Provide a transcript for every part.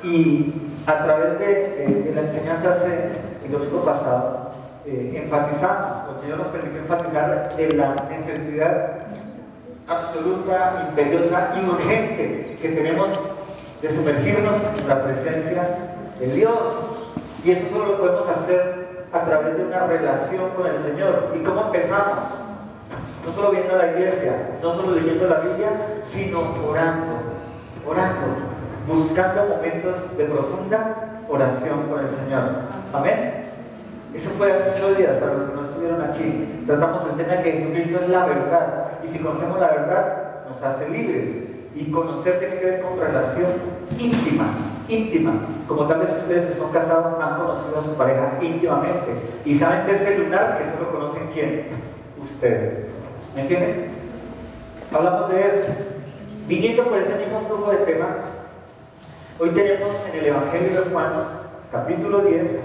Y a través de la enseñanza el domingo pasado, enfatizamos, el Señor nos permitió enfatizar de la necesidad absoluta, imperiosa y urgente que tenemos de sumergirnos en la presencia de Dios. Y eso solo lo podemos hacer a través de una relación con el Señor. ¿Y cómo empezamos? No solo viendo a la iglesia, no solo leyendo la Biblia, sino orando, buscando momentos de profunda oración con el Señor. Amén. Eso fue hace 8 días, para los que no estuvieron aquí. Tratamos el tema de que Jesucristo es la verdad, y si conocemos la verdad, nos hace libres. Y conocer tiene que ver con relación íntima, como tal vez ustedes que son casados han conocido a su pareja íntimamente, y saben de ese lugar que solo conocen ¿quién? Ustedes. ¿Me entienden? Hablamos de eso. Viniendo por ese mismo flujo de temas, hoy tenemos en el Evangelio de Juan, capítulo 10,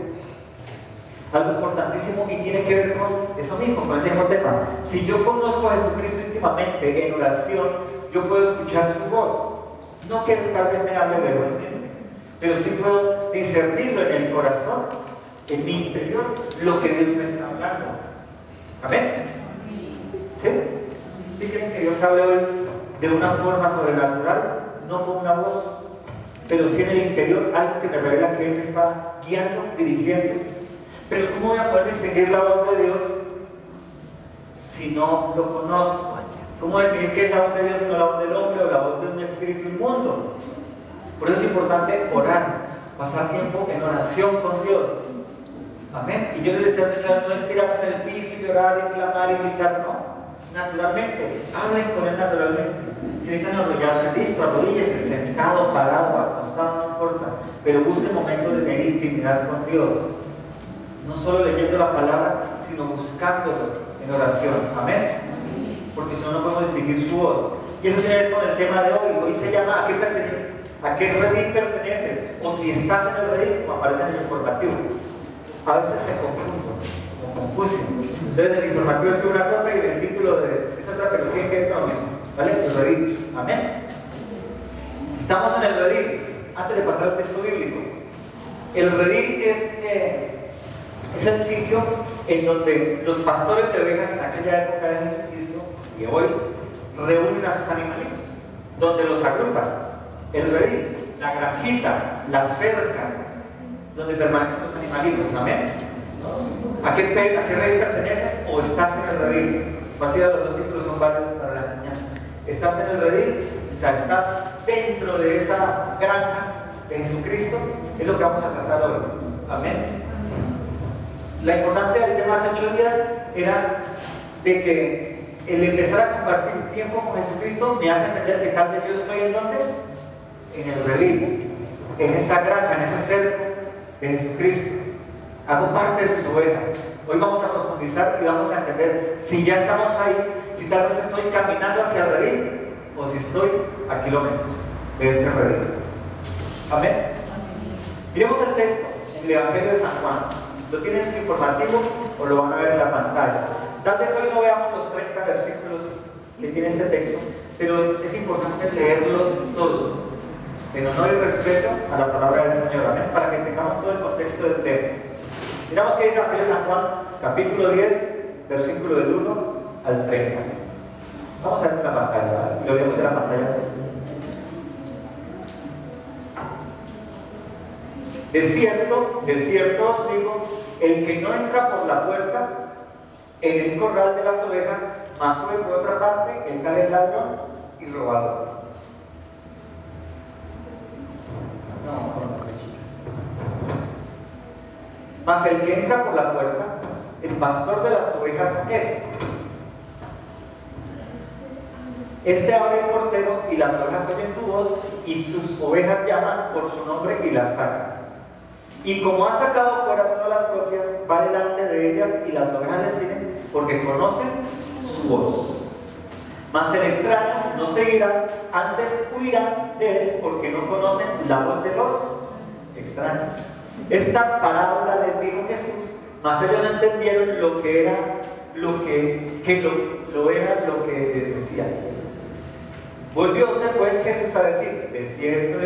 algo importantísimo y tiene que ver con eso mismo, con ese mismo tema. Si yo conozco a Jesucristo íntimamente en oración, yo puedo escuchar su voz. No que tal vez me hable verbalmente, pero sí puedo discernirlo en el corazón, en mi interior, lo que Dios me está hablando. ¿Amén? ¿Sí? ¿Sí creen que Dios habla hoy de una forma sobrenatural? No con una voz, pero sí en el interior, algo que me revela que Él me está guiando, dirigiendo. Pero ¿cómo voy a poder distinguir la voz de Dios si no lo conozco? ¿Cómo distinguir qué es la voz de Dios y no la voz del hombre o la voz de un espíritu inmundo? Por eso es importante orar, pasar tiempo en oración con Dios. Amén. Y yo les decía, Señor, no es tirarse en el piso y llorar y clamar y gritar, no. Naturalmente, hablen con Él naturalmente. Si necesitan enrollarse, listo, arrodíllese, sentado, parado, acostado, no importa. Pero busque momentos de tener intimidad con Dios. No solo leyendo la palabra, sino buscándolo en oración. Amén. Porque si no, no podemos distinguir su voz. Y eso tiene que ver con el tema de hoy. Hoy se llama ¿a qué redil perteneces? O si estás en el redil, como aparece en el informativo. A veces me confuso. Entonces el informativo es una cosa y el título es otra, pero tiene que ver con ¿vale? El redil. Amén. Estamos en el redil. Antes de pasar al texto bíblico, el redil es el sitio en donde los pastores de ovejas en aquella época de Jesucristo y hoy reúnen a sus animalitos, donde los agrupan. El redil, la granjita, la cerca, donde permanecen los animalitos. Amén. ¿A qué redil perteneces o estás en el redil? Cualquiera de los dos títulos son válidos para la enseñanza. ¿Estás en el redil? O sea, estás dentro de esa granja de Jesucristo. Es lo que vamos a tratar hoy. Amén. La importancia del tema hace 8 días era de que el empezar a compartir tiempo con Jesucristo me hace entender que tal vez yo estoy en ¿dónde? En el redil, en esa granja, en ese cerco de Jesucristo. Hago parte de sus ovejas. Hoy vamos a profundizar y vamos a entender si ya estamos ahí, si tal vez estoy caminando hacia el redil o si estoy a kilómetros de ese redil. Amén. Miremos el texto en el Evangelio de San Juan. ¿Lo tienen en su informativo o lo van a ver en la pantalla? Tal vez hoy no veamos los 30 versículos que tiene este texto, pero es importante leerlo todo, en honor y respeto a la palabra del Señor. Amén. Para que tengamos todo el contexto del tema. Miramos que dice el Evangelio de San Juan, capítulo 10, versículo del 1 al 30. Vamos a ver en la pantalla, ¿vale? Lo vemos en la pantalla. De cierto os digo, el que no entra por la puerta en el corral de las ovejas, mas sube por otra parte, el tal es ladrón y robador. Mas el que entra por la puerta, el pastor de las ovejas es. Este abre el portero y las ovejas oyen su voz y sus ovejas llaman por su nombre y las sacan. Y como ha sacado fuera todas las propias, va delante de ellas y las ovejas le siguen porque conocen su voz. Mas el extraño no seguirá, antes huirán de él porque no conocen la voz de los extraños. Esta parábola les dijo Jesús, mas ellos no entendieron lo que era, lo que les decía. Volvióse pues Jesús a decir: de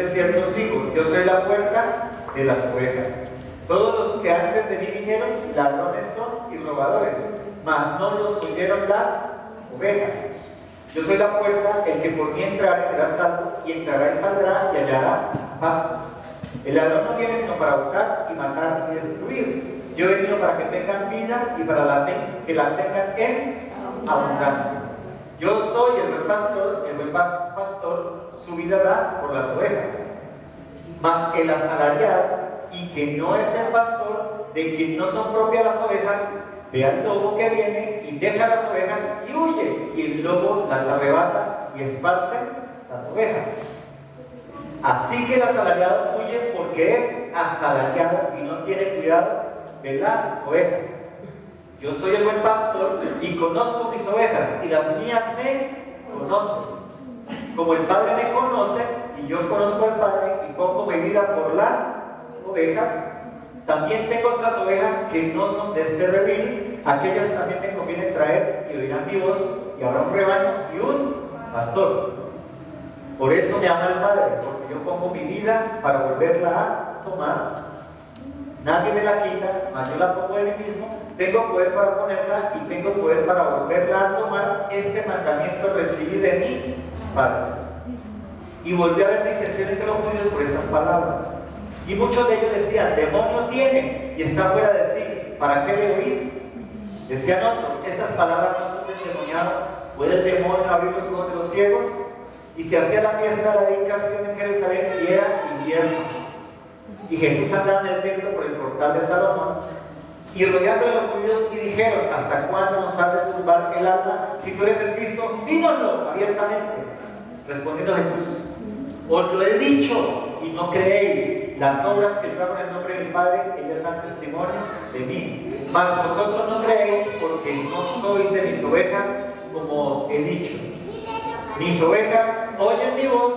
cierto os digo, yo soy la puerta de las ovejas. Todos los que antes de mí vinieron, ladrones son y robadores, mas no los oyeron las ovejas. Yo soy la puerta, el que por mí entrare será salvo, y entrará y saldrá y hallará pastos. El ladrón no viene sino para buscar y matar y destruir. Yo he venido para que tengan vida y para que la tengan en abundancia. Yo soy el buen pastor su vida da por las ovejas. Mas el asalariado, y que no es el pastor, de quien no son propias las ovejas, ve al lobo que viene y deja las ovejas y huye, y el lobo las arrebata y esparce las ovejas. Así que el asalariado huye porque es asalariado y no tiene cuidado de las ovejas. Yo soy el buen pastor y conozco mis ovejas, y las mías me conocen. Como el Padre me conoce y yo conozco al Padre y pongo mi vida por las ovejas, también tengo otras ovejas que no son de este redil, aquellas también me conviene traer y oirán mi voz, y habrá un rebaño y un pastor. Por eso me ama el Padre, porque yo pongo mi vida para volverla a tomar. Nadie me la quita, mas yo la pongo de mí mismo. Tengo poder para ponerla y tengo poder para volverla a tomar. Este mandamiento recibí de mi Padre. Y volvió a haber disensión entre los judíos por estas palabras. Y muchos de ellos decían: demonio tiene y está fuera de sí, ¿para qué le oís? Decían otros: estas palabras no son del endemoniado. ¿Puede el demonio abrir los ojos de los ciegos? Y se hacía la fiesta de la dedicación en Jerusalén y era invierno. Y Jesús andaba en el templo por el portal de Salomón, y rodeando a los judíos, y dijeron: ¿hasta cuándo nos has de turbar el alma? Si tú eres el Cristo, dínoslo abiertamente. Respondiendo Jesús: os lo he dicho y no creéis. Las obras que yo hago en el nombre de mi Padre, ellas dan testimonio de mí. Mas vosotros no creéis, porque no sois de mis ovejas, como os he dicho. Mis ovejas oyen mi voz,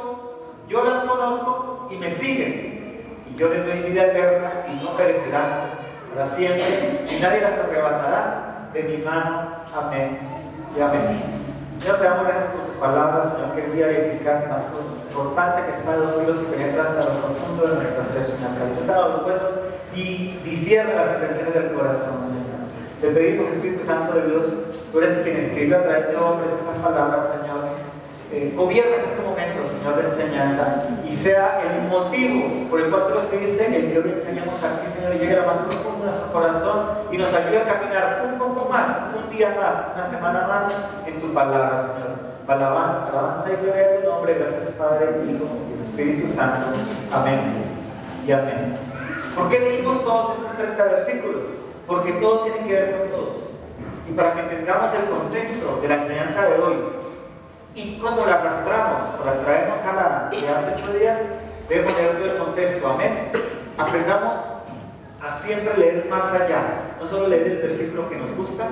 yo las conozco y me siguen, y yo les doy vida eterna y no perecerán para siempre, y nadie las arrebatará de mi mano. Amén y amén. Señor, te damos gracias por tus palabras, Señor, que es día de eficacia más importante, que está de los hilos y penetra hasta lo profundo de nuestras tres calceta a los huesos y discierne las intenciones del corazón, Señor. Te pedimos, Espíritu Santo de Dios, tú eres quien escribe a través de hombres esas palabras, Señor. Gobierna este momento, Señor, de enseñanza, y sea el motivo por el cual tú lo escribiste, el que hoy enseñamos aquí, Señor, y llegue a lo más profundo de nuestro corazón y nos ayude a caminar un poco más, un día más, una semana más en tu palabra, Señor. Alabanza y gloria a tu nombre. Gracias, Padre, Hijo y Espíritu Santo. Amén y amén. ¿Por qué leímos todos esos 30 versículos? Porque todos tienen que ver con todos. Y para que entendamos el contexto de la enseñanza de hoy, y cuando la arrastramos o la traemos a la de hace 8 días, debemos leer todo el contexto. Amén. Aprendamos a siempre leer más allá, no solo leer el versículo que nos gusta,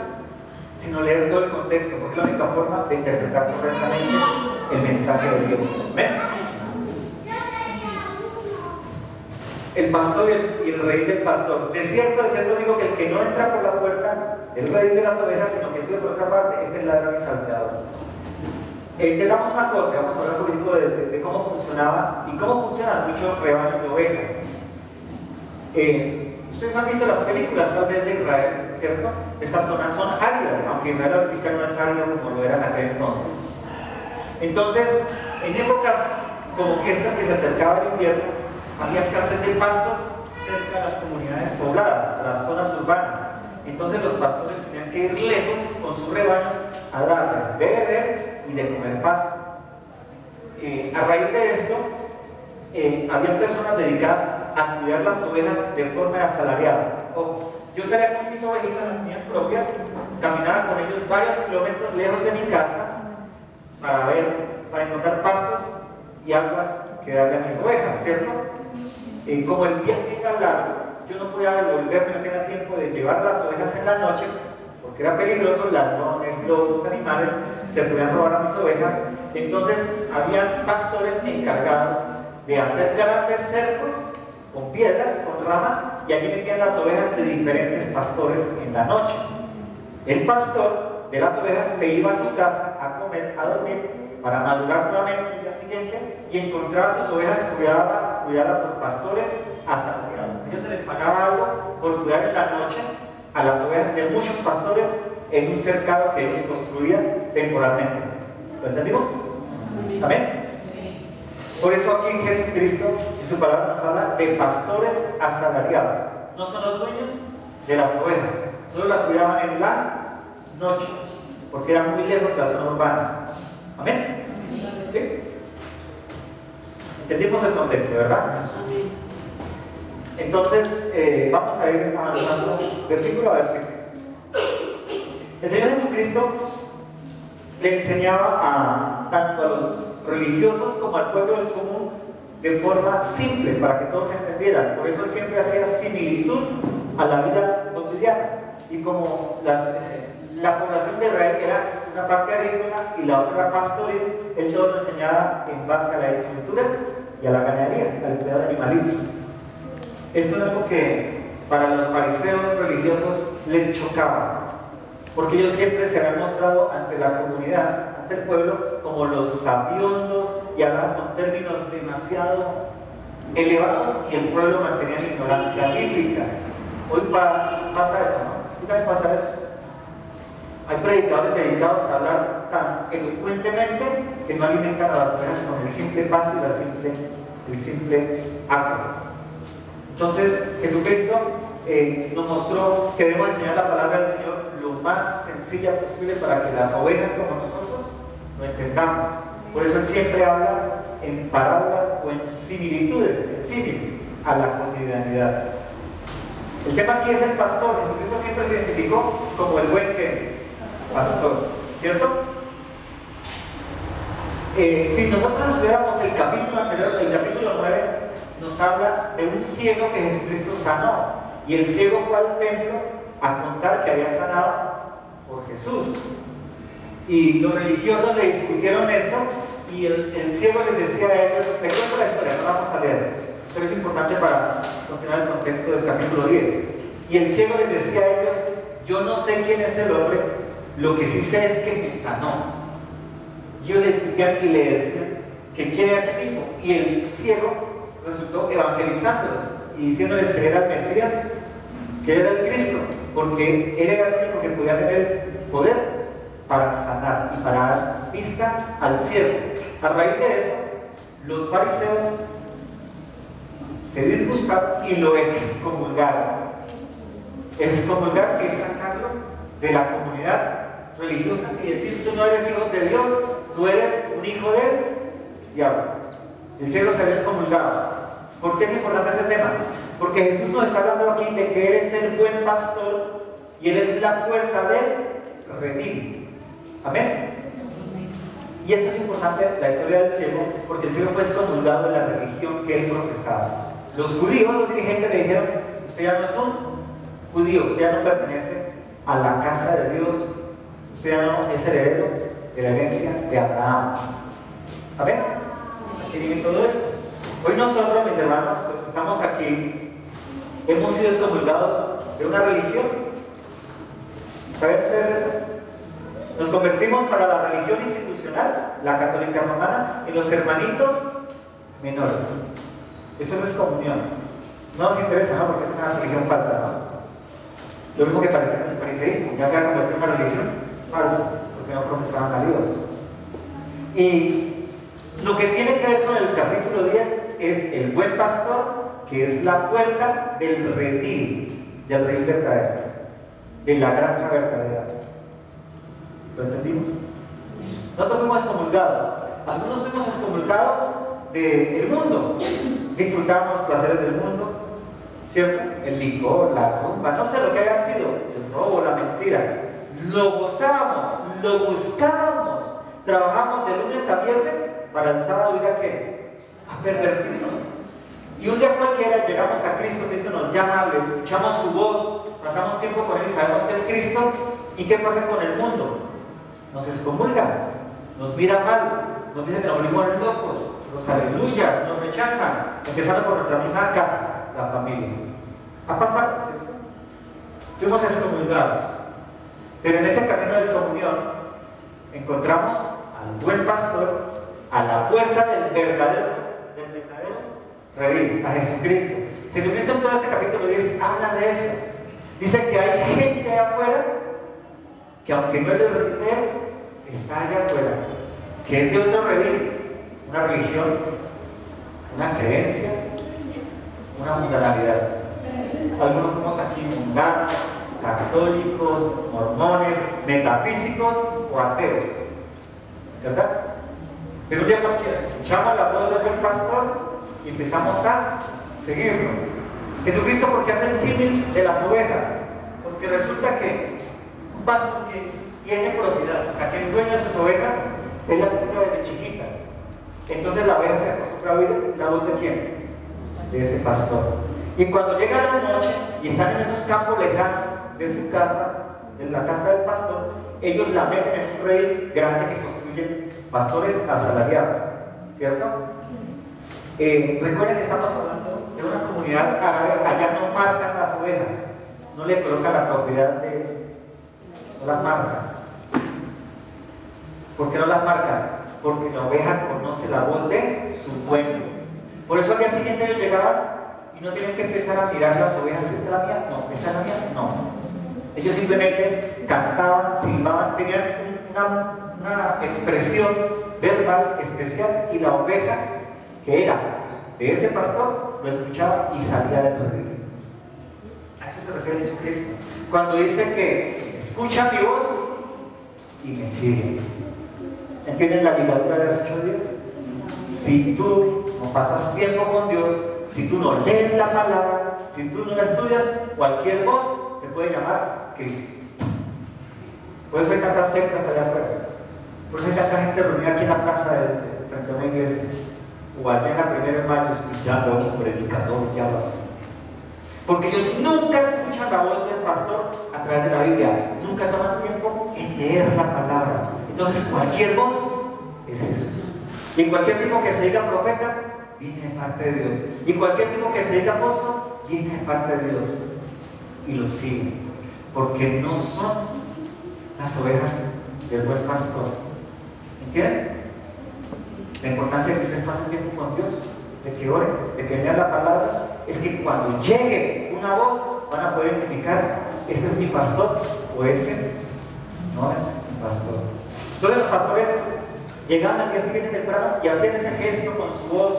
sino leer todo el contexto, porque es la única forma de interpretar correctamente el mensaje de Dios. Amén. El pastor y el rey del pastor. De cierto digo que el que no entra por la puerta del rey de las ovejas, sino que sube por otra parte, es el ladrón y salteador. Entendamos una cosa, vamos a hablar un poquito de cómo funcionaba y cómo funcionan muchos rebaños de ovejas. Ustedes han visto las películas tal vez de Israel, ¿cierto? Estas zonas son áridas, aunque Israel ahorita no es árido como lo era en aquel entonces. Entonces, en épocas como estas que se acercaba el invierno, había escasez de pastos cerca de las comunidades pobladas, las zonas urbanas. Entonces los pastores tenían que ir lejos con sus rebaños a darles de beber y de comer pasto. A raíz de esto, había personas dedicadas a cuidar las ovejas de forma asalariada. Yo salía con mis ovejitas, las mías propias, caminaba con ellos varios kilómetros lejos de mi casa para encontrar pastos y aguas que darle a mis ovejas, ¿cierto? Como el viaje era largo, yo no podía devolverme, no tenía tiempo de llevar las ovejas en la noche, porque era peligroso, ladrones, lobos, animales se podían robar a mis ovejas. Entonces había pastores encargados de hacer grandes cercos con piedras, con ramas, y allí metían las ovejas de diferentes pastores en la noche. El pastor de las ovejas se iba a su casa a comer, a dormir, para madurar nuevamente el día siguiente y encontrar a sus ovejas cuidadas por pastores asalariados. A ellos se les pagaba algo por cuidar en la noche a las ovejas de muchos pastores en un cercado que ellos construían temporalmente. ¿Lo entendimos? ¿Amén? Por eso aquí Jesucristo en su palabra nos habla de pastores asalariados. No son los dueños de las ovejas, solo las cuidaban en la noche, porque era muy lejos de la zona urbana. ¿Amén? ¿Sí? Entendimos el contexto, ¿verdad? Entonces, vamos a ir avanzando versículo a versículo. El Señor Jesucristo le enseñaba tanto a los religiosos como al pueblo del común de forma simple, para que todos entendieran. Por eso Él siempre hacía similitud a la vida cotidiana. Y como la población de Israel era una parte agrícola y la otra pastoril, Él todo lo enseñaba en base a la agricultura y a la ganadería, al cuidado de animalitos. Esto es algo que para los fariseos religiosos les chocaba, porque ellos siempre se habían mostrado ante la comunidad, ante el pueblo, como los sabiondos y hablaban con términos demasiado elevados, y el pueblo mantenía la ignorancia bíblica. Hoy pasa eso, ¿no? Hoy también pasa eso. Hay predicadores dedicados a hablar tan elocuentemente que no alimentan a las ovejas con el simple pasto y el simple agua. Entonces, Jesucristo nos mostró que debemos enseñar la palabra del Señor lo más sencilla posible para que las ovejas como nosotros lo entendamos. Por eso Él siempre habla en parábolas o en similitudes, en símiles a la cotidianidad. El tema aquí es el pastor. Jesucristo siempre se identificó como el buen pastor, ¿cierto? Si nosotros estudiáramos el capítulo anterior, el capítulo 9, nos habla de un ciego que Jesucristo sanó, y el ciego fue al templo a contar que había sanado por Jesús, y los religiosos le discutieron eso, y el ciego les decía a ellos, te cuento la historia, no la vamos a leer, pero es importante para continuar el contexto del capítulo 10. Y el ciego les decía a ellos, yo no sé quién es el hombre, lo que sí sé es que me sanó. Y ellos le discutían y le decían que quién era ese tipo, y el ciego resultó evangelizándolos y diciéndoles que era el Mesías, que era el Cristo, porque Él era el único que podía tener poder para sanar y para dar vista al ciego. A raíz de eso, los fariseos se disgustaron y lo excomulgaron. Excomulgar es sacarlo de la comunidad religiosa y decir, tú no eres hijo de Dios, tú eres un hijo del diablo. El cielo se había excomulgado. ¿Por qué es importante ese tema? Porque Jesús nos está hablando aquí de que Él es el buen pastor y Él es la puerta del redil. Amén. Y esto es importante, la historia del ciego, porque el ciego fue excomulgado de la religión que él profesaba. Los judíos, los dirigentes, le dijeron, usted ya no es un judío, usted ya no pertenece a la casa de Dios, usted ya no es heredero de la herencia de Abraham. Amén. Aquí viene todo esto. Hoy nosotros, mis hermanos, pues estamos aquí, hemos sido excomulgados de una religión. ¿Saben ustedes eso? Nos convertimos para la religión institucional, la católica romana, en los hermanitos menores. Eso es excomunión. No nos interesa, ¿no? Porque es una religión falsa, ¿no? Lo mismo que parece en el fariseísmo, ya se ha convertido en una religión falsa, porque no profesaban a Dios. Y lo que tiene que ver con el capítulo 10 es el buen pastor, que es la puerta del redil verdadero, de la granja verdadera. ¿Lo entendimos? Nosotros fuimos excomulgados. Algunos fuimos excomulgados del mundo. Disfrutamos los placeres del mundo, ¿cierto? El licor, la rumba, no sé lo que haya sido, el robo, la mentira. Lo gozábamos, lo buscábamos. Trabajamos de lunes a viernes para el sábado ir a qué? A pervertirnos. Y un día cualquiera llegamos a Cristo, Cristo nos llama, le escuchamos su voz, pasamos tiempo con Él y sabemos que es Cristo. ¿Y qué pasa con el mundo? Nos excomulga, nos mira mal, nos dice que nos volvimos locos, nos aleluya, nos rechazan, empezando por nuestra misma casa, la familia. Ha pasado, ¿cierto? Fuimos excomulgados. Pero en ese camino de excomunión encontramos al buen pastor a la puerta del verdadero redil, a Jesucristo. Jesucristo en todo este capítulo 10 habla de eso. Dice que hay gente allá afuera que aunque no es del redil de él, está allá afuera, que es de otro redil, una religión, una creencia, una mundanalidad. Algunos fuimos aquí mundanos, católicos, mormones, metafísicos o ateos, ¿verdad? Pero un día cualquiera escuchamos la voz del buen pastor y empezamos a seguirlo. Jesucristo, porque hace el símil de las ovejas, porque resulta que un pastor que tiene propiedad, o sea que es dueño de sus ovejas, él las cuida desde chiquitas. Entonces la oveja se acostumbra a oír la voz de ¿quién? De ese pastor. Y cuando llega la noche y están en esos campos lejanos de su casa, de la casa del pastor, ellos la meten en un redil grande que construyen pastores asalariados, ¿cierto? Recuerden que estamos hablando de una comunidad árabe. Allá no marcan las ovejas, no le colocan la propiedad no las marcan. ¿Por qué no las marcan? Porque la oveja conoce la voz de su dueño. Por eso al día siguiente ellos llegaban y no tienen que empezar a mirar las ovejas. ¿Esta es la mía? No. ¿Esta es la mía? No. Ellos simplemente cantaban, silbaban, tenían una expresión verbal especial, y la oveja que era de ese pastor lo escuchaba y salía del redil. A eso se refiere Jesucristo cuando dice que escuchan mi voz y me siguen. ¿Entienden la ligadura de los 8 días? Si tú no pasas tiempo con Dios, si tú no lees la palabra, si tú no la estudias, cualquier voz se puede llamar Cristo. Por eso hay tantas sectas allá afuera. Por eso hay tanta gente reunida aquí en la plaza frente a una iglesia, o allá en la 1 de mayo escuchando a un predicador y algo así. Porque ellos nunca escuchan la voz del pastor a través de la Biblia, nunca toman tiempo en leer la palabra. Entonces cualquier voz es Jesús. Y cualquier tipo que se diga profeta viene de parte de Dios. Y cualquier tipo que se diga apóstol viene de parte de Dios. Y lo siguen, porque no son las ovejas del buen pastor. ¿Entienden? La importancia de que ustedes pasen tiempo con Dios, de que oren, de que lean la palabra, es que cuando llegue una voz van a poder identificar: ese es mi pastor o ese no es mi pastor. Entonces los pastores llegaban al día siguiente temprano y hacían ese gesto con su voz.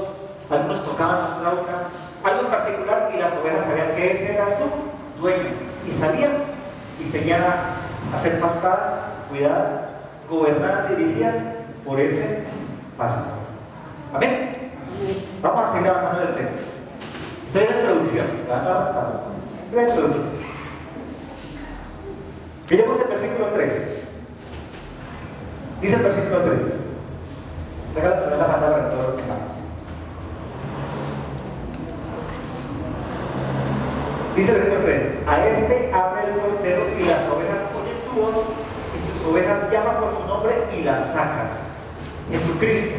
Algunos tocaban la flauta, algo en particular, y las ovejas sabían que ese era su dueño, y salían y seguían a ser pastadas, cuidadas, gobernadas y dirigidas por ese pastor. ¿Amén? Vamos a seguir avanzando en el texto. Soy la introducción. La introducción. Miremos el versículo 3. Dice el versículo 3. Déjame poner la palabra en todo lo que vamos. Dice el versículo 3. A este abre el portero y las ovejas oyen su voz, y sus ovejas llaman por su nombre y las sacan. Jesucristo.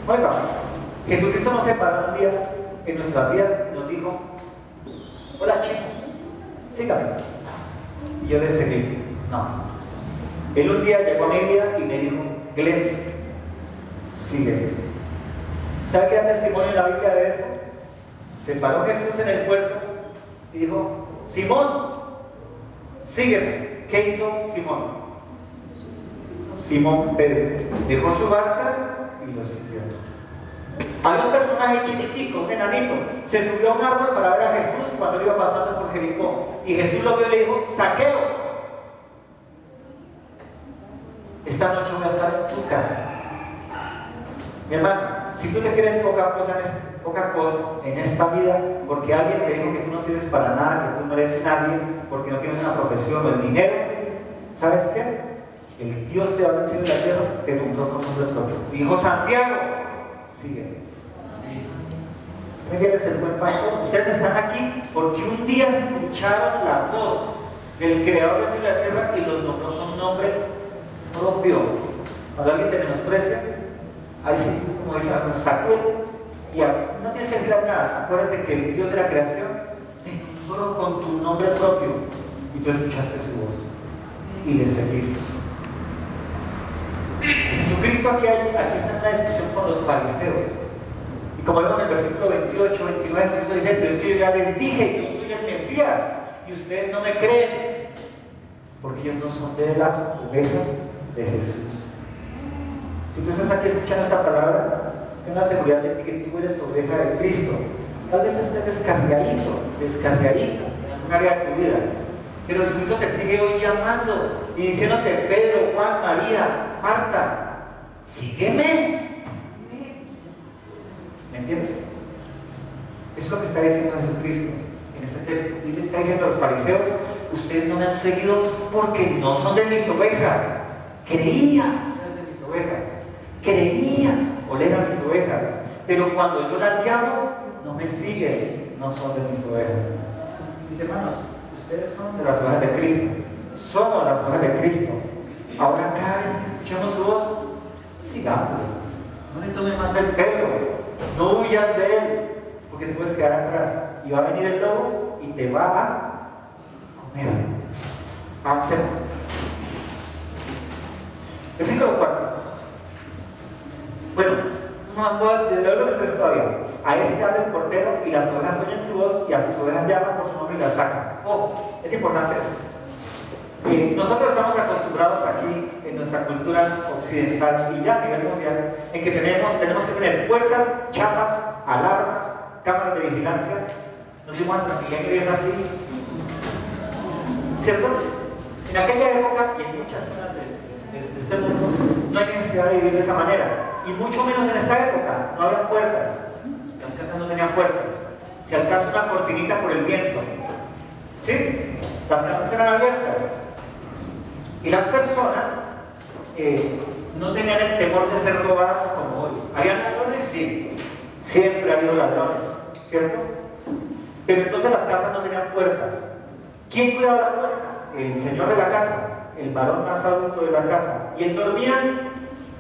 Oiga, Jesucristo nos separó un día en nuestras vidas y nos dijo: hola chico, sígame. Y yo le seguí. No. Él un día llegó a mi vida y me dijo: Glenn, sígueme. ¿Sabe qué da testimonio en la Biblia de eso? Se paró Jesús en el puerto y dijo: Simón, sígueme. ¿Qué hizo Simón? Simón Pedro dejó su barca y lo siguió. Había un personaje chiquitico, un enanito, se subió a un árbol para ver a Jesús cuando iba pasando por Jericó, y Jesús lo vio y le dijo: Zaqueo, esta noche voy a estar en tu casa. Mi hermano, si tú te crees poca cosa en esta vida, porque alguien te dijo que tú no sirves para nada, que tú no eres nadie, porque no tienes una profesión o el dinero, ¿sabes qué? El Dios te va a cielo y la tierra, te nombró como nombre propio. Dijo: Santiago, sígueme. ¿Me entiendes? El buen pastor. Ustedes están aquí porque un día escucharon la voz del Creador del cielo y la tierra y los nombró con un nombre propio. Cuando alguien te menosprecia, ahí sí, como dice, sacúdete y no tienes que decir nada. Acuérdate que el Dios de la creación te nombró con tu nombre propio y tú escuchaste su voz. y le seguiste. Jesucristo aquí está en la discusión con los fariseos. Y como vemos en el versículo 28, 29, Jesucristo dice: pero es que yo ya les dije, yo soy el Mesías, y ustedes no me creen, porque ellos no son de las ovejas de Jesús. Si tú estás aquí escuchando esta palabra, ten la seguridad de que tú eres oveja de Cristo. Tal vez estés descarriadito en algún área de tu vida, pero Jesucristo te sigue hoy llamando y diciéndote: Pedro, Juan, María, Marta, sígueme. ¿Me entiendes? Es lo que está diciendo Jesucristo en ese texto. Y le está diciendo a los fariseos: ustedes no me han seguido porque no son de mis ovejas. Creían ser de mis ovejas, creían oler a mis ovejas, pero cuando yo las llamo, no me siguen, no son de mis ovejas. Mis hermanos, ustedes son de las ovejas de Cristo, somos las ovejas de Cristo. Ahora, cada vez que escuchamos su voz, sigamos. No le tomes más del pelo, no huyas de él, porque te puedes quedar atrás y va a venir el lobo y te va a comer. Avancemos. Versículo 4. Bueno, no lo que tres todavía. A este habla el portero y las ovejas oyen su voz y a sus ovejas llaman por su nombre y las sacan. Oh, es importante eso. Nosotros estamos acostumbrados aquí en nuestra cultura occidental y ya a nivel mundial en que tenemos que tener puertas, chapas, alarmas, cámaras de vigilancia. Nos dimos a tranquilidad que es así, ¿cierto? En aquella época y en muchas zonas de este mundo no hay necesidad de vivir de esa manera, y mucho menos en esta época. No había puertas, las casas no tenían puertas, si al caso una cortinita por el viento, ¿sí? Las casas eran abiertas y las personas no tenían el temor de ser robadas como hoy. ¿Habían ladrones? Sí, siempre ha habido ladrones, ¿cierto? Pero entonces las casas no tenían puerta. ¿Quién cuidaba la puerta? El señor de la casa, el varón más adulto de la casa, y él dormía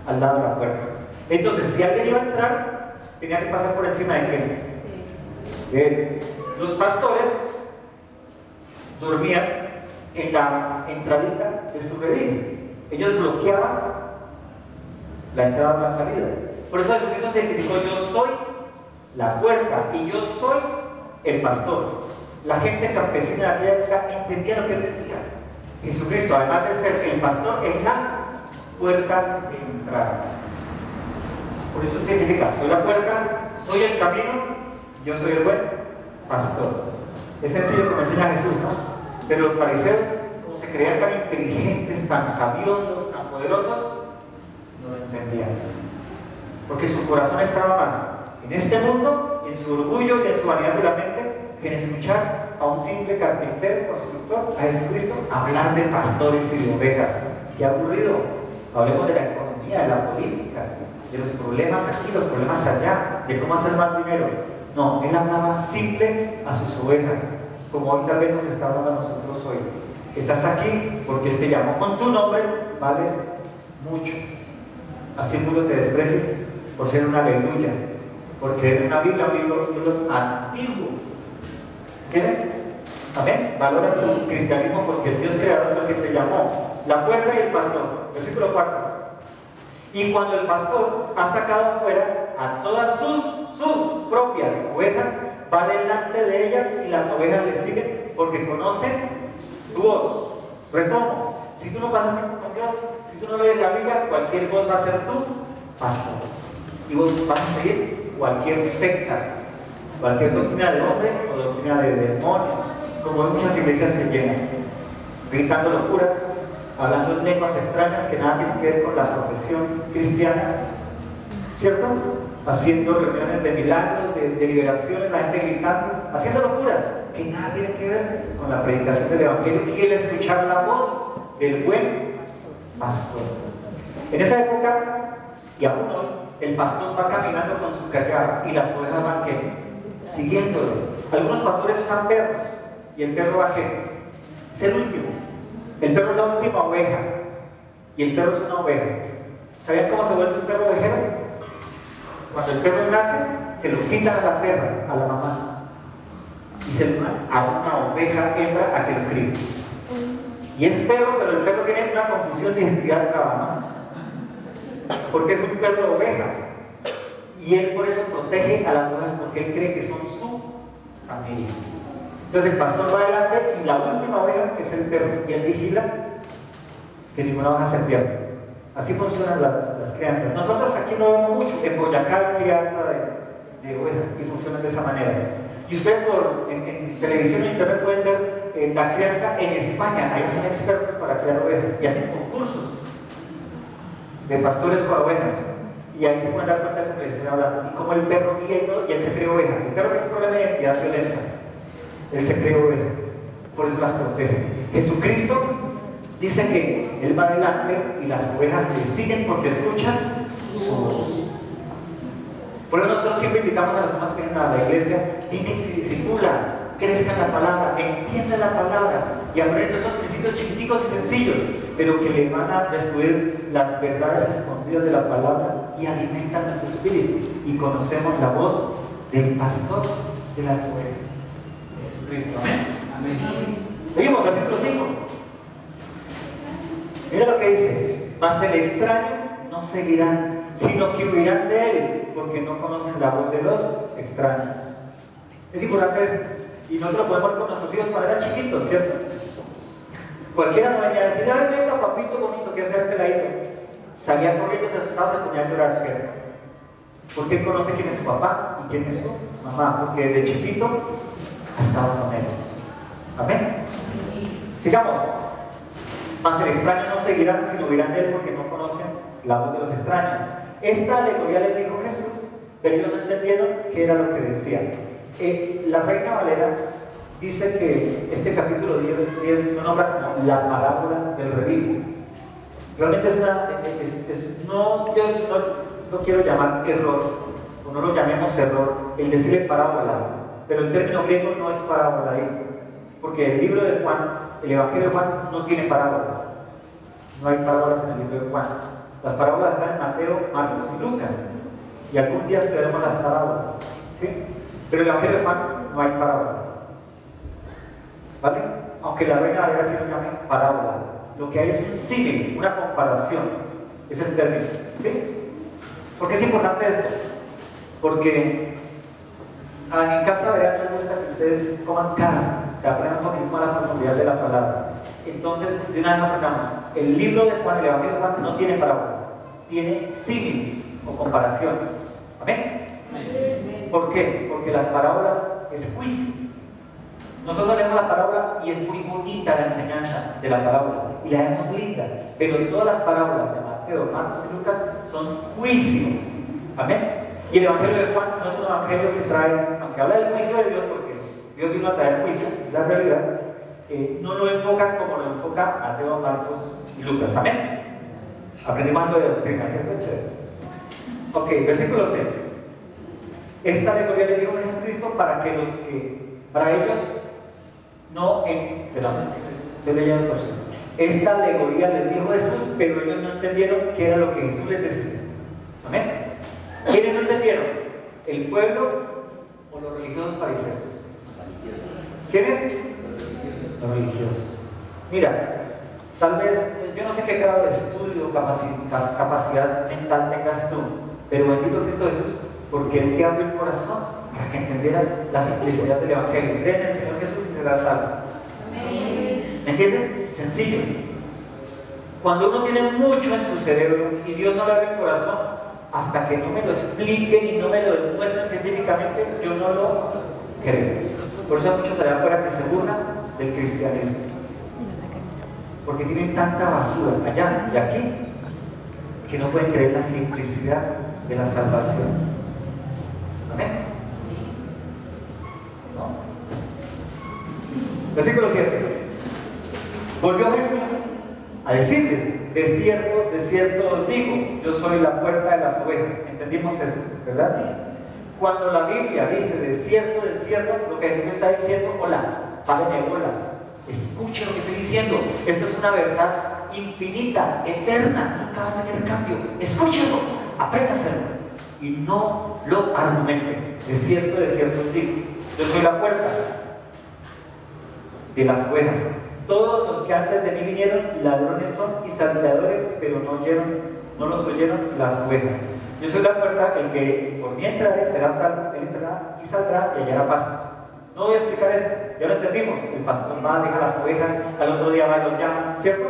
al lado de la puerta. Entonces, si alguien iba a entrar, tenía que pasar por encima de quién. De él. Los pastores dormían en la entradita de su redil. Ellos bloqueaban la entrada o la salida. Por eso Jesucristo se identificó: yo soy la puerta y yo soy el pastor. La gente campesina de aquella época entendía lo que él decía. Jesucristo, además de ser el pastor, es la puerta de entrada. Por eso significa: soy la puerta, soy el camino, yo soy el buen pastor. Es sencillo como enseña Jesús, ¿no? Pero los fariseos, como se creían tan inteligentes, tan sabiondos, tan poderosos, no lo entendían. Porque su corazón estaba más en este mundo, en su orgullo y en su vanidad de la mente, que en escuchar a un simple carpintero, constructor, a Jesucristo, hablar de pastores y de ovejas. ¡Qué aburrido! Hablemos de la economía, de la política, de los problemas aquí, los problemas allá, de cómo hacer más dinero. No, él hablaba simple a sus ovejas, como hoy tal vez nos está hablando a nosotros hoy. Estás aquí porque él te llamó con tu nombre, vales mucho. Así el mundo te desprecia por ser una aleluya, por creer en una Biblia, un libro antiguo. ¿Entienden? Amén. Valora tu cristianismo porque el Dios creador es el que te llamó. La puerta y el pastor. Versículo 4. Y cuando el pastor ha sacado fuera a todas sus propias ovejas, va delante de ellas y las ovejas le siguen porque conocen su voz. Retomo: si tú no pasas tiempo con Dios, si tú no lees la Biblia, cualquier voz va a ser tu pastor. Y vos vas a seguir cualquier secta, cualquier doctrina de hombre o doctrina de demonios, como en muchas iglesias se llenan, gritando locuras, hablando en lenguas extrañas que nada tienen que ver con la profesión cristiana, ¿cierto? Haciendo reuniones de milagros, de liberaciones, la gente gritando, haciendo locuras que nada tienen que ver con la predicación del evangelio y el escuchar la voz del buen pastor. En esa época, y aún hoy, el pastor va caminando con su callado y las ovejas van ¿qué? Siguiéndolo. Algunos pastores usan perros y el perro va ¿qué? Es el último. El perro es la última oveja y el perro es una oveja. ¿Sabían cómo se vuelve un perro ovejero? Cuando el perro nace, se lo quitan a la perra, a la mamá, y se lo dan a una oveja hembra a que lo críe. Y es perro, pero el perro tiene una confusión de identidad brava, ¿no? Porque es un perro de oveja. Y él por eso protege a las ovejas, porque él cree que son su familia. Entonces el pastor va adelante y la última oveja es el perro. Y él vigila que ninguna oveja se pierda. Así funcionan las crianzas. Nosotros aquí no vemos mucho. En Boyacá hay crianza de ovejas y funcionan de esa manera. Y ustedes en televisión e internet pueden ver la crianza en España. Allá son expertos para criar ovejas y hacen concursos de pastores con ovejas. Y ahí se pueden dar cuenta de eso que les estoy hablando. Y como el perro guía y todo, y él se cree oveja. El perro tiene un problema de identidad violenta. Él se cree oveja. Por eso las protege. Jesucristo dice que Él va adelante y las ovejas le siguen porque escuchan su voz. Por eso nosotros siempre invitamos a los demás que vienen a la iglesia, vienen y se discipulan, crezcan la palabra, entiendan la palabra y aprenden esos principios chiquiticos y sencillos, pero que le van a descubrir las verdades escondidas de la palabra y alimentan nuestro espíritu. Y conocemos la voz del pastor de las ovejas, de Jesucristo. Amén. Amén. Seguimos, versículo 5. Mira lo que dice: mas el extraño no seguirán, sino que huirán de él, porque no conocen la voz de los extraños. Es importante esto, y nosotros lo podemos ver con nuestros hijos cuando eran chiquitos, ¿cierto? Cualquiera no venía a decir: ay, venga, papito bonito, que hacer peladito. Salía corriendo, se asustaba, se ponía a llorar, ¿cierto? Porque él conoce quién es su papá y quién es su mamá, porque desde chiquito ha estado con él. Amén. Sigamos. Mas el extraño no seguirán, sino huirán de él, porque no conocen la voz de los extraños. Esta alegoría les dijo Jesús, pero ellos no entendieron qué era lo que decía. La Reina Valera dice que este capítulo 10 lo nombra como la parábola del redil. Realmente yo no quiero llamar error, o no lo llamemos error, el decirle parábola, pero el término griego no es parábola ahí, porque el libro de Juan, el Evangelio de Juan, no tiene parábolas. No hay parábolas en el libro de Juan. Las parábolas están en Mateo, Marcos y Lucas. Y algún día estudiaremos las parábolas. ¿Sí? Pero en el Evangelio de Juan no hay parábolas. ¿Vale? Aunque la Reina Valera aquí lo llame parábola. Lo que hay es un símil, una comparación. Es el término. ¿Sí? ¿Por qué es importante esto? Porque en casa verán, les gusta que ustedes coman carne, se aprendan un poquito más la profundidad de la palabra. Entonces, de una vez aprendamos, el libro de Juan, el Evangelio de Juan, no tiene parábolas, tiene símiles o comparaciones. ¿Amén? ¿Por qué? Porque las parábolas es juicio. Nosotros leemos la parábola y es muy bonita la enseñanza de la parábola y la vemos linda, pero todas las parábolas de Mateo, Marcos y Lucas son juicio. ¿Amén? Y el Evangelio de Juan no es un evangelio que trae, aunque habla del juicio de Dios, porque Dios vino a traer juicio, es la realidad, no lo enfoca como lo enfoca Mateo, Marcos y Lucas. Amén. Aprendimos algo de doctrina, ¿cierto? Ok, versículo 6. Esta alegoría le dijo Jesucristo para ellos no perdón, estoy leyendo entonces. Esta alegoría les dijo Jesús, pero ellos no entendieron qué era lo que Jesús les decía. Amén. ¿Quiénes no entendieron? ¿El pueblo o los religiosos fariseos? ¿Quiénes? Los religiosos. Mira, tal vez, yo no sé qué grado de estudio o capacidad mental tengas tú, pero bendito Cristo Jesús, porque Él te abrió el corazón para que entendieras la simplicidad del Evangelio. Cree en el Señor Jesús y serás salvo. ¿Me entiendes? Sencillo. Cuando uno tiene mucho en su cerebro y Dios no le abre el corazón, hasta que no me lo expliquen y no me lo demuestren científicamente, yo no lo creo. Por eso hay muchos allá afuera que se burlan del cristianismo, porque tienen tanta basura allá y aquí que no pueden creer la simplicidad de la salvación. ¿Amén? ¿No? Versículo 7. Volvió Jesús a decirles: de cierto os digo, yo soy la puerta de las ovejas. ¿Entendimos eso? ¿Verdad? Cuando la Biblia dice de cierto, lo que Jesús está diciendo: hola, párenme bolas, escuchen lo que estoy diciendo. Esto es una verdad infinita, eterna, nunca va a tener cambio. Escúchenlo, apréndaselo y no lo argumenten. De cierto os digo, yo soy la puerta de las ovejas. Todos los que antes de mí vinieron, ladrones son y salteadores, pero no los oyeron las ovejas. Yo soy la puerta, el que por mí entrare será salvo, él entrará y saldrá y hallará pastos. No voy a explicar esto, ya lo entendimos. El pastor va, deja las ovejas, al otro día va y los llama, ¿cierto?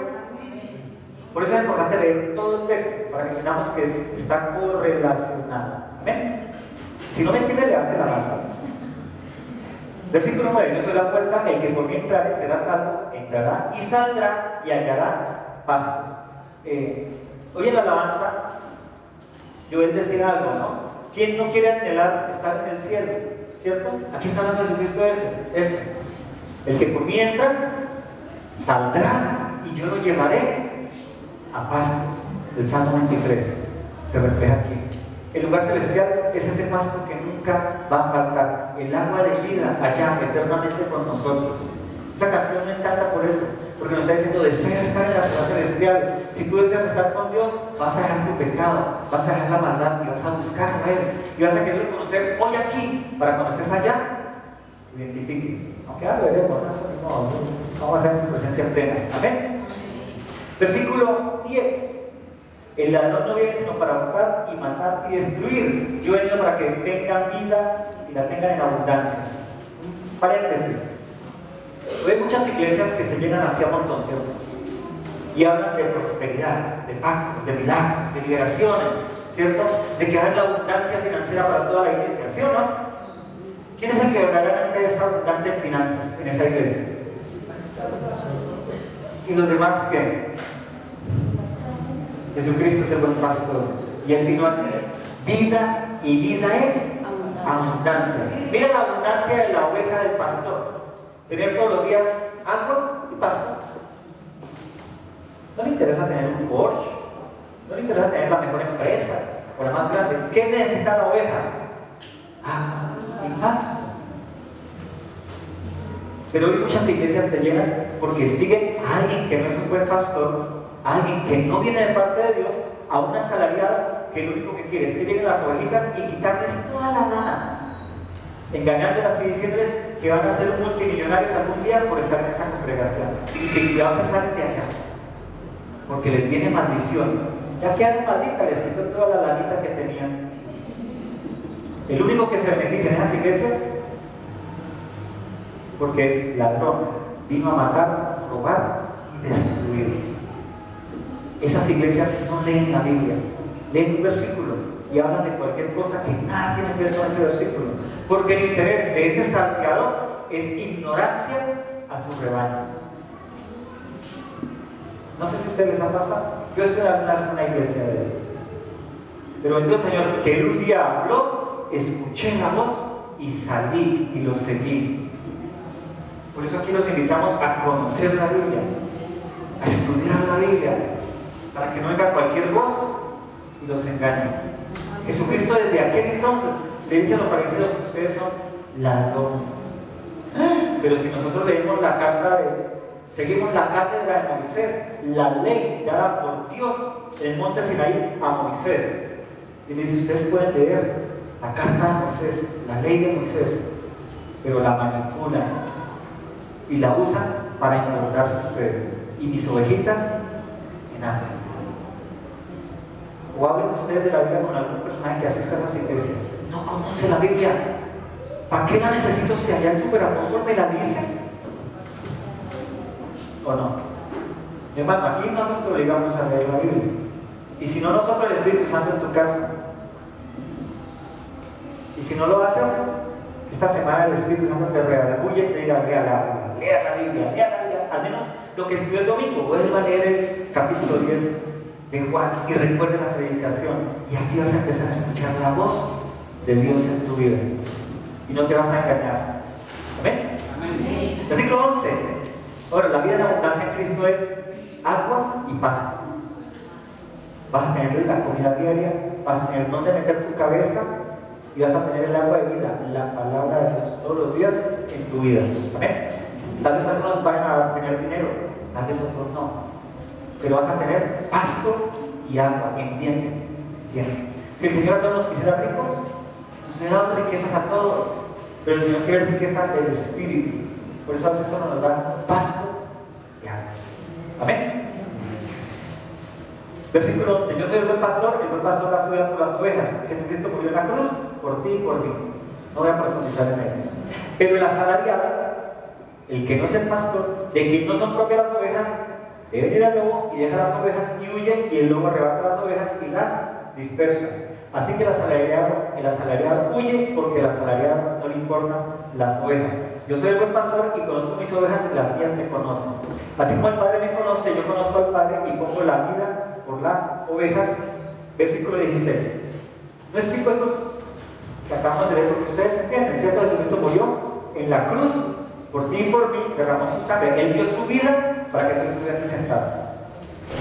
Por eso es importante leer todo el texto, para que entendamos que está correlacionado. ¿Amén? Si no me entiende, levante la mano. Versículo 9, yo soy la puerta, el que por mí entrare será salvo, entrará y saldrá y hallará pastos. Hoy en la alabanza, Joel decía algo, ¿no? ¿Quién no quiere anhelar estar en el cielo? ¿Cierto? Aquí está hablando Jesucristo eso. El que por mí entra, saldrá y yo lo llevaré a pastos. El Salmo 23 se refleja aquí. El lugar celestial es ese pasto que nunca va a faltar. El agua de vida allá eternamente con nosotros. Esa canción me encanta por eso, porque nos está diciendo: desea estar en la ciudad celestial. Si tú deseas estar con Dios, vas a dejar tu pecado, vas a dejar la maldad y vas a buscarlo a Él. Y vas a querer conocer hoy aquí, para cuando estés allá, identifiques. Aunque ya lo veremos, no vamos a estar en su presencia plena. Amén. Versículo 10. El ladrón no viene sino para hurtar y matar y destruir. Yo he venido para que tengan vida y la tengan en abundancia. Paréntesis. Hoy hay muchas iglesias que se llenan hacia un montón, ¿cierto? Y hablan de prosperidad, de pactos, de milagros, de liberaciones, ¿cierto? De que hay la abundancia financiera para toda la iglesia, ¿sí o no? ¿Quién es el que verdaderamente es abundante en finanzas en esa iglesia? ¿Y los demás qué? Jesucristo es el buen pastor y Él vino a tener vida y vida en abundancia. Mira la abundancia de la oveja del pastor: tener todos los días agua y pasto. No le interesa tener un Porsche, no le interesa tener la mejor empresa o la más grande. ¿Qué necesita la oveja? Agua y pasto. Pero hoy muchas iglesias se llenan porque siguen a alguien que no es un buen pastor, a alguien que no viene de parte de Dios, a un asalariado que lo único que quiere es que lleguen las ovejitas y quitarles toda la lana, engañándolas y diciéndoles que van a ser multimillonarios algún día por estar en esa congregación, y que cuidado se salen de allá porque les viene maldición. Ya quedaron malditas, les quitó toda la lanita que tenían. El único que se beneficia en esas iglesias, porque es ladrón, vino a matar, robar y destruir. Esas iglesias no leen la Biblia, leen un versículo y hablan de cualquier cosa que nada tiene que ver con ese versículo, porque el interés de ese salteador es ignorancia a su rebaño. No sé si a ustedes les ha pasado. Yo estoy en una iglesia de esas, pero entonces el Señor, que Él un día habló, escuché la voz y salí y lo seguí. Por eso aquí los invitamos a conocer la Biblia, a estudiar la Biblia, para que no venga cualquier voz y los engañe. Jesucristo desde aquel entonces le dice a los fariseos: ustedes son ladrones. Pero si nosotros leemos la carta seguimos la cátedra de Moisés, la ley dada por Dios en el monte Sinaí a Moisés, y le dice: ustedes pueden leer la carta de Moisés, la ley de Moisés, pero la manipulan y la usan para engordarse ustedes y mis ovejitas en hambre. O hablen ustedes de la Biblia con algún personaje que asista a esas iglesias. No conoce la Biblia. ¿Para qué la necesito si allá el superapóstol me la dice? ¿O no? Mi hermano, aquí no nos obligamos a leer la Biblia. Y si no, nosotros el Espíritu Santo en tu casa. Y si no lo haces, esta semana el Espíritu Santo te redarguye y te diga: lea la Biblia, al menos lo que estudió el domingo, vuelva a leer el capítulo 10 de Juan y recuerde la predicación, y así vas a empezar a escuchar la voz de Dios en tu vida y no te vas a engañar. ¿Amén? Amén. Versículo 11. Ahora, la vida en abundancia en Cristo es agua y pasto. Vas a tener la comida diaria, vas a tener donde meter tu cabeza y vas a tener el agua de vida, la palabra de Dios, todos los días en tu vida. ¿Amén? Tal vez algunos vayan a tener dinero, tal vez otros no, pero vas a tener pasto y agua. ¿Entienden? Si el Señor a todos nos quisiera ricos, nos hubiera dado riquezas a todos, pero el Señor quiere riqueza del Espíritu. Por eso a veces solo nos da pasto Ya. Amén. Versículo 11. Yo soy el buen pastor da su vida por las ovejas. Jesucristo murió en la cruz por ti y por mí. No voy a profundizar en ello. Pero el asalariado, el que no es el pastor, de quien no son propias las ovejas, debe ir al lobo y deja las ovejas y huye, y el lobo arrebata las ovejas y las dispersa. Así que el asalariado huye, porque el asalariado no le importan las ovejas. Yo soy el buen pastor y conozco mis ovejas y las mías me conocen. Así como el Padre me conoce, yo conozco al Padre y pongo la vida por las ovejas. Versículo 16. No explico estos que acabamos de leer porque ustedes entienden, ¿cierto? Jesucristo murió en la cruz por ti y por mí, derramó su sangre. Él dio su vida para que tú estuvieras aquí sentado.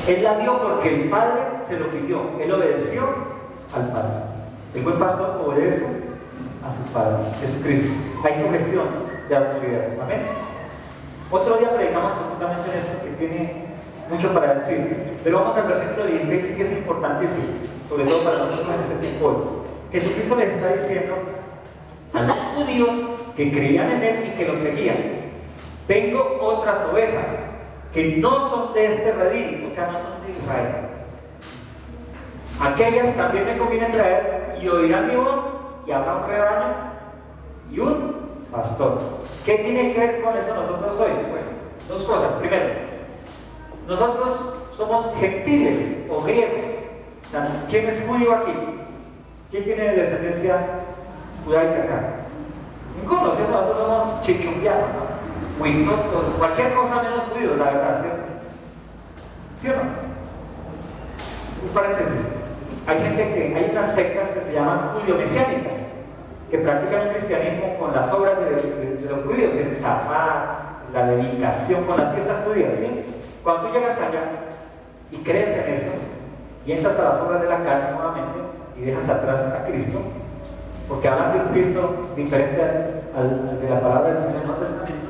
Él la dio porque el Padre se lo pidió. Él obedeció al Padre. El buen pastor obedece a su Padre, Jesucristo. Hay sujeción de autoridad. Amén. Otro día predicamos profundamente en eso, que tiene mucho para decir. Pero vamos al versículo 16, que es importantísimo, sobre todo para nosotros en este tiempo hoy. Jesucristo les está diciendo a los judíos que creían en Él y que lo seguían: tengo otras ovejas que no son de este redil, o sea, no son de Israel. Aquellas también me conviene traer, y oirán mi voz, y habrá un rebaño y un pastor. ¿Qué tiene que ver con eso nosotros hoy? Bueno, dos cosas. Primero, nosotros somos gentiles o griegos. O sea, ¿quién es judío aquí? ¿Quién tiene descendencia judaica acá? Ninguno, ¿cierto? Nosotros somos chichumbianos, ¿no? Huitotos, cualquier cosa menos judíos, la verdad, ¿cierto? ¿Sí o no? Un paréntesis. Hay unas sectas que se llaman judío-mesiánicas, que practican el cristianismo con las obras de los judíos, el Sabbat, la dedicación, con las fiestas judías, ¿sí? Cuando tú llegas allá y crees en eso, y entras a las obras de la carne nuevamente, y dejas atrás a Cristo, porque hablan de un Cristo diferente al de la palabra del Señor en el Nuevo Testamento,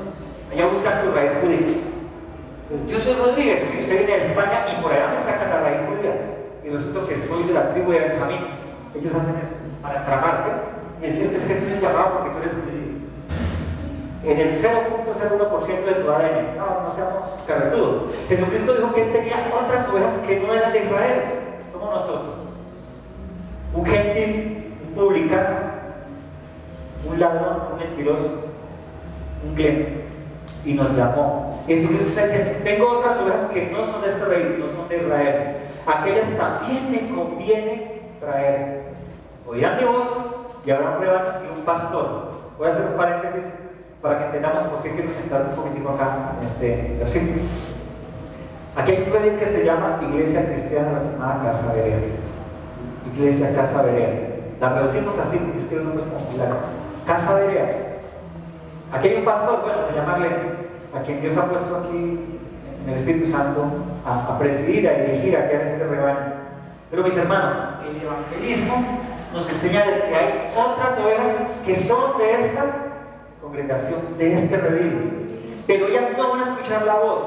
allá buscan tu raíz judía. Entonces, yo soy Rodríguez, y usted viene de España, y por allá me sacan la raíz judía, y resulta que soy de la tribu de Benjamín. Ellos hacen eso para tramarte y decirte: es que tú eres llamado porque tú eres judío. En el 0.01% de tu ADN. No seamos carretudos. Jesucristo dijo que Él tenía otras ovejas que no eran de Israel. Somos nosotros. Un gentil, un publicano, un ladrón, un mentiroso, un clén. Y nos llamó. Jesucristo está diciendo: tengo otras ovejas que no son de este reino, no son de Israel. Aquellas también me conviene traer. Oirán mi voz, y habrá un rebaño y un pastor. Voy a hacer un paréntesis para que entendamos por qué quiero sentar un poquitico acá en este versículo. Aquí hay un redil que se llama Iglesia Cristiana Reformada Casa Berea. Iglesia Casa Berea. La reducimos así porque este nombre es popular. Casa Berea. Aquí hay un pastor, bueno, se llama Glenn, a quien Dios ha puesto aquí en el Espíritu Santo a presidir, a dirigir, a guiar este rebaño. Pero mis hermanos, el evangelismo nos enseña de que hay otras ovejas que son de esta congregación, de este redil, pero ellas no van a escuchar la voz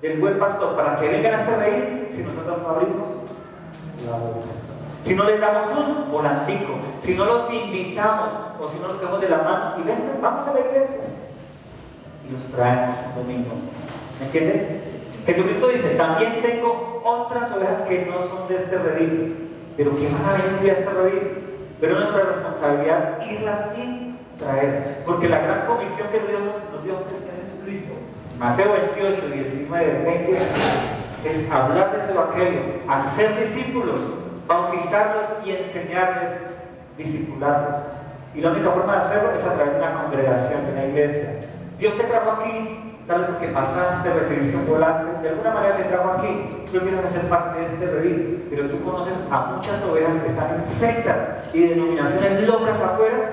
del buen pastor para que vengan a este redil si nosotros no abrimos la boca, si no les damos un volantico, si no los invitamos o si no los cogemos de la mano y ven, vamos a la iglesia y los traemos un domingo. ¿Me entienden? Jesucristo dice: también tengo otras ovejas que no son de este redil, pero que van a venir un día a este redil. Pero es nuestra responsabilidad irlas y traer, porque la gran comisión que nos dio el Señor Jesucristo, Mateo 28, 19, 20, es hablar de su evangelio, hacer discípulos, bautizarlos y enseñarles, discipularlos. Y la única forma de hacerlo es a través de una congregación, de una iglesia. Dios te trajo aquí, tal vez porque pasaste, recibiste un volante, de alguna manera te trajo aquí. Yo quiero hacer parte de este redil, pero tú conoces a muchas ovejas que están en sectas y denominaciones locas afuera,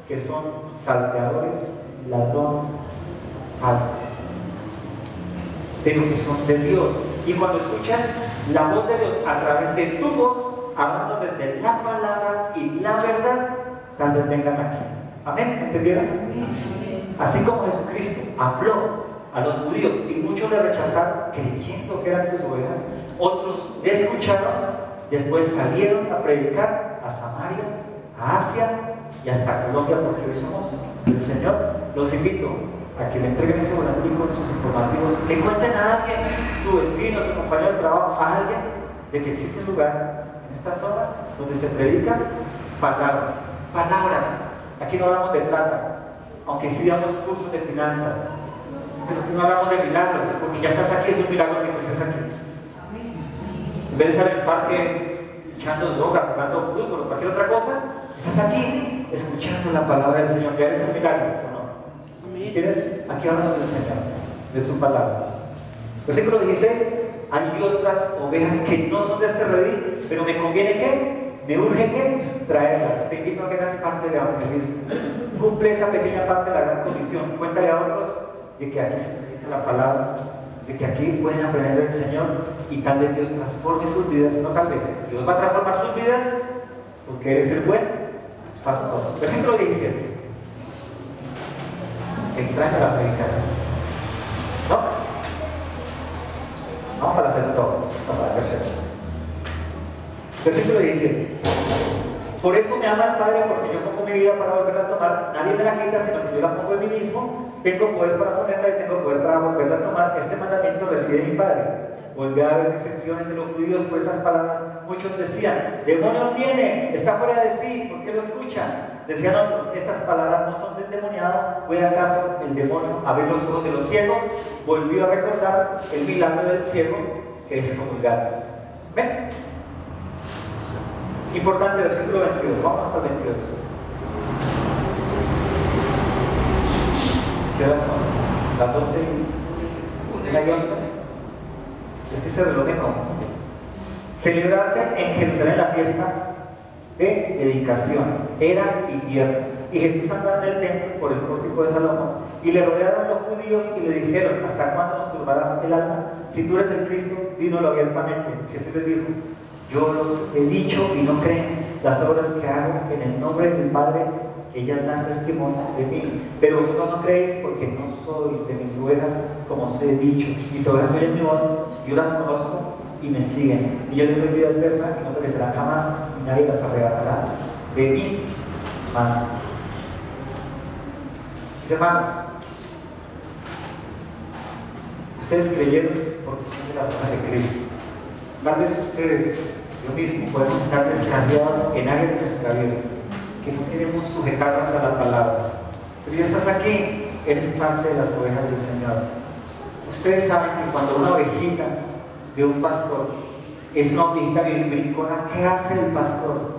que son salteadores, ladrones, falsos, pero que son de Dios. Y cuando escuchan la voz de Dios a través de tu voz, hablando desde la palabra y la verdad, tal vez vengan aquí. ¿Amén? ¿Entendieron? Así como Jesucristo habló a los judíos y muchos le rechazaron creyendo que eran sus ovejas, otros le escucharon, después salieron a predicar a Samaria, a Asia y hasta Colombia, porque hoy somos del Señor. Los invito a que le entreguen ese volantico en sus informativos, le cuenten a alguien, su vecino, su compañero de trabajo, a alguien, de que existe un lugar en esta zona donde se predica palabra. Palabra. Aquí no hablamos de plata, aunque sí damos cursos de finanzas, pero aquí no hablamos de milagros, porque ya estás aquí, es un milagro que tú estés aquí. En vez de estar en el parque echando droga, jugando fútbol o cualquier otra cosa, estás aquí escuchando la palabra del Señor. Ya eres un milagro, ¿o no? ¿Entiendes? Aquí hablamos del Señor, de su palabra. Versículo 16, hay otras ovejas que no son de este redil, pero me conviene que, me urge que traerlas. Te invito a que hagas parte del evangelismo. Cumple esa pequeña parte de la gran comisión. Cuéntale a otros de que aquí se predica la palabra, de que aquí pueden aprender del Señor y tal vez Dios transforme sus vidas. No tal vez, Dios va a transformar sus vidas porque eres el buen pastor. Versículo 17. Extraña la predicación, ¿no? Vamos para hacer todo, vamos para hacer. Versículo 17. Por eso me ama el Padre, porque yo pongo mi vida para volverla a tomar. Nadie me la quita, sino que yo la pongo en mí mismo. Tengo poder para ponerla y tengo poder para volverla a tomar. Este mandamiento reside en mi Padre. Volvió a haber disensión entre los judíos por esas palabras. Muchos decían, demonio tiene, está fuera de sí, ¿por qué lo escuchan? Decían otros, estas palabras no son del endemoniado. ¿Puede acaso el demonio abrir los ojos de los ciegos? Volvió a recordar el milagro del ciego, que es comulgar. ¿Ven? Importante, versículo 22, vamos hasta el 22. ¿Qué horas son? Las 12 y 11. Es que ese reloj me confunde. Celebrarse en Jerusalén la fiesta de dedicación. Era invierno. Y Jesús andaba en el templo por el pórtico de Salomón. Y le rodearon los judíos y le dijeron, ¿hasta cuándo nos turbarás el alma? Si tú eres el Cristo, dínoslo abiertamente. Jesús les dijo, yo los he dicho y no creen. Las obras que hago en el nombre del Padre, ellas dan testimonio de mí. Pero vosotros no creéis porque no sois de mis ovejas, como os he dicho. Mis ovejas oyen mi voz, yo las conozco y me siguen. Y yo les doy vida eterna y no perecerán jamás, y nadie las arrebatará de mi mano. Mis hermanos, ustedes creyeron porque son de las ovejas de Cristo. Tal vez ustedes, yo mismo, podemos estar descarriados en áreas de nuestra vida, que no queremos sujetarnos a la palabra. Pero ya estás aquí, eres parte de las ovejas del Señor. Ustedes saben que cuando una ovejita de un pastor es una ovejita brincona, ¿qué hace el pastor?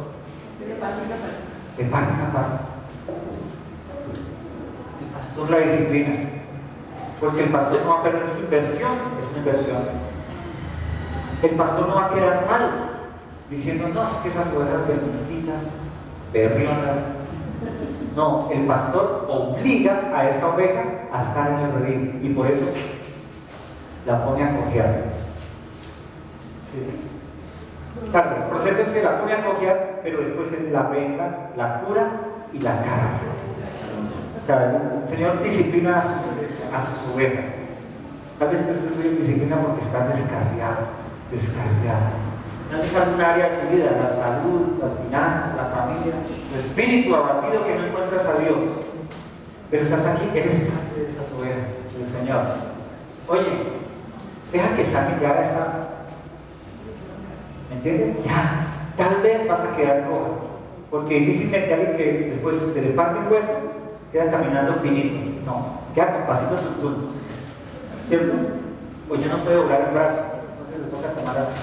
Le parte una parte. El pastor la disciplina, porque el pastor no va a perder su inversión, es una inversión. El pastor no va a quedar mal diciendo, no, es que esas ovejas benditas, berrionas. No, el pastor obliga a esa oveja a estar en el redil y por eso la pone a cojear. ¿Sí? Claro, el proceso es que la pone a cojear, pero después él la venga, la cura y la carga. O sea, el Señor disciplina a sus ovejas. Tal vez tú estés hoy en disciplina porque estás descarriado. Tal vez alguna área de tu vida, la salud, la finanza, la familia, tu espíritu abatido que no encuentras a Dios. Pero estás aquí, eres parte de esas ovejas del Señor. Oye, deja que sane ya esa. ¿Me entiendes? Ya. Tal vez vas a quedar coja. Porque difícilmente alguien que después se le parte un hueso queda caminando finito. No, queda con pasitos nocturnos. ¿Cierto? O ya no puede doblar el brazo. Le toca tomar así.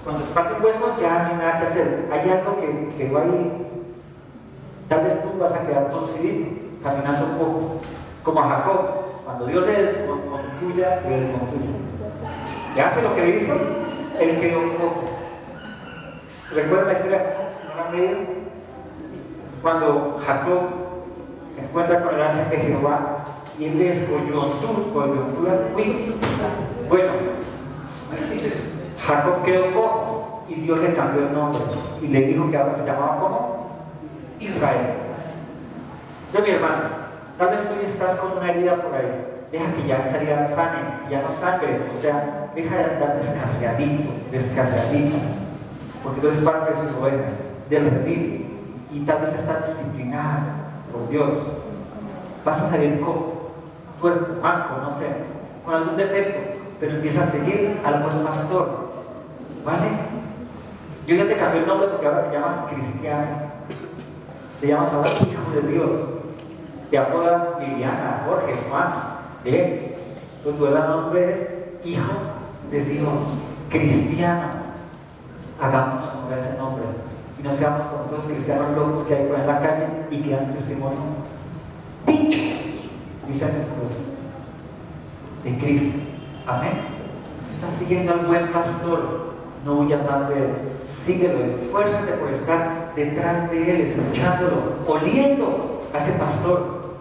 Cuando se parte un hueso ya no hay nada que hacer. Hay algo que va ahí. Tal vez tú vas a quedar torcidito, caminando un poco. Como a Jacob, cuando Dios le descontuya, le descontuya. ¿Le hace lo que le hizo? Él quedó cojo. ¿Recuerdan la historia de Jacob? ¿No la han leído? Cuando Jacob se encuentra con el ángel de Jehová y él le coyuntura. Bueno, Jacob quedó cojo y Dios le cambió el nombre y le dijo que ahora se llamaba como Israel. Yo, mi hermano, tal vez tú estás con una herida por ahí, deja que ya esa herida sane, ya no sangre, o sea, deja de andar descarriadito, porque tú eres parte de sus ovejas, del redil, y tal vez estás disciplinada por Dios. Vas a salir cojo, tuerto, manco, no sé, con algún defecto, pero empieza a seguir al buen pastor, ¿vale? Yo ya te cambié el nombre porque ahora te llamas cristiano, te llamas ahora hijo de Dios, te apodas Liliana, Jorge, Juan, bien, pues tu verdadero nombre es hijo de Dios, cristiano. Hagamos honor a ese nombre y no seamos como todos los cristianos locos que hay por ahí en la calle y que dan testimonio pinche, dicen después de Cristo. Amén. Estás siguiendo al buen pastor, no huyas más de él, síguelo, esfuérzate por estar detrás de él, escuchándolo, oliendo a ese pastor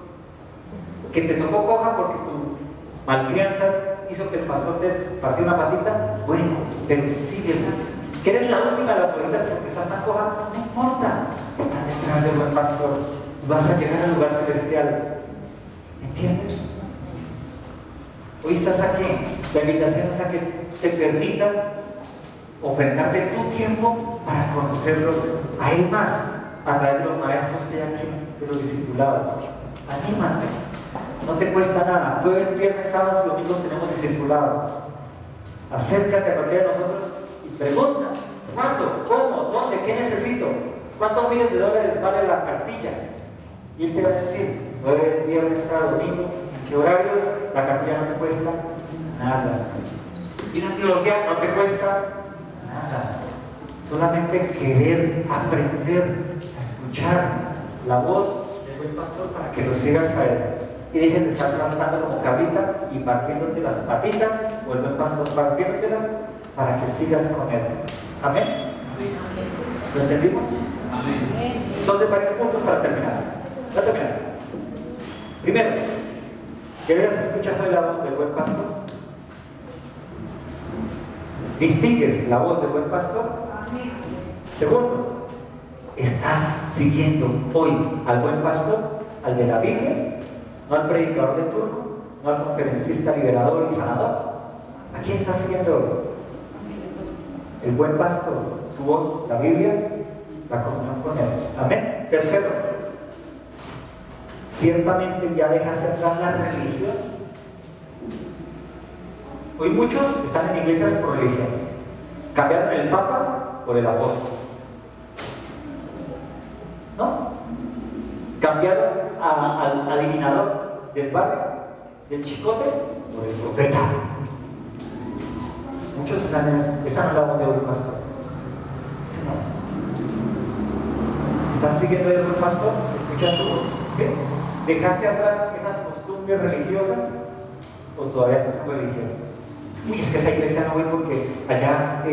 que te tocó coja porque tu malcrianza hizo que el pastor te partiera una patita. Bueno, pero síguelo. Que eres la última de las ovejas porque estás tan coja, no importa, estás detrás del buen pastor, vas a llegar al lugar celestial. ¿Entiendes? Hoy estás aquí, la invitación es a que te permitas ofrendarte tu tiempo para conocerlo a él más, a través de los maestros que hay aquí, de los discipulados. Anímate, no te cuesta nada. Jueves, viernes, sábados y domingos tenemos discipulados. Acércate a cualquiera de nosotros y pregunta: ¿cuándo? ¿Cómo? ¿Dónde? ¿Qué necesito? ¿Cuántos miles de dólares vale la cartilla? Y él te va a decir: jueves, viernes, sábado, domingo. ¿En qué horarios? La cartilla no te cuesta nada. Y la teología no te cuesta nada. Solamente querer aprender a escuchar la voz del buen pastor para que lo sigas a él. Y dejes de estar saltando como cabrita y partiéndote las patitas, o el buen pastor partiéndotelas, para que sigas con él. Amén. ¿Lo entendimos? Amén. Entonces, varios puntos para terminar. Para terminar. Primero, ¿de veras escuchas hoy la voz del buen pastor? ¿Distingues la voz del buen pastor? Segundo, ¿estás siguiendo hoy al buen pastor, al de la Biblia? No al predicador de turno, no al conferencista liberador y sanador. ¿A quién estás siguiendo hoy? El buen pastor, su voz, la Biblia, la comunión con él. Amén. Tercero, ciertamente ya dejas atrás la religión. Hoy muchos están en iglesias por religión. Cambiaron el Papa por el apóstol, ¿no? Cambiaron al adivinador del barrio, del chicote, por el profeta. Muchos están en eso. Esa no es la voz de un pastor. Ese no es. ¿Estás siguiendo el buen pastor? ¿Escuchas su voz? ¿Sí? ¿Dejaste atrás esas costumbres religiosas o todavía estás en religión? Uy, es que esa iglesia no voy porque allá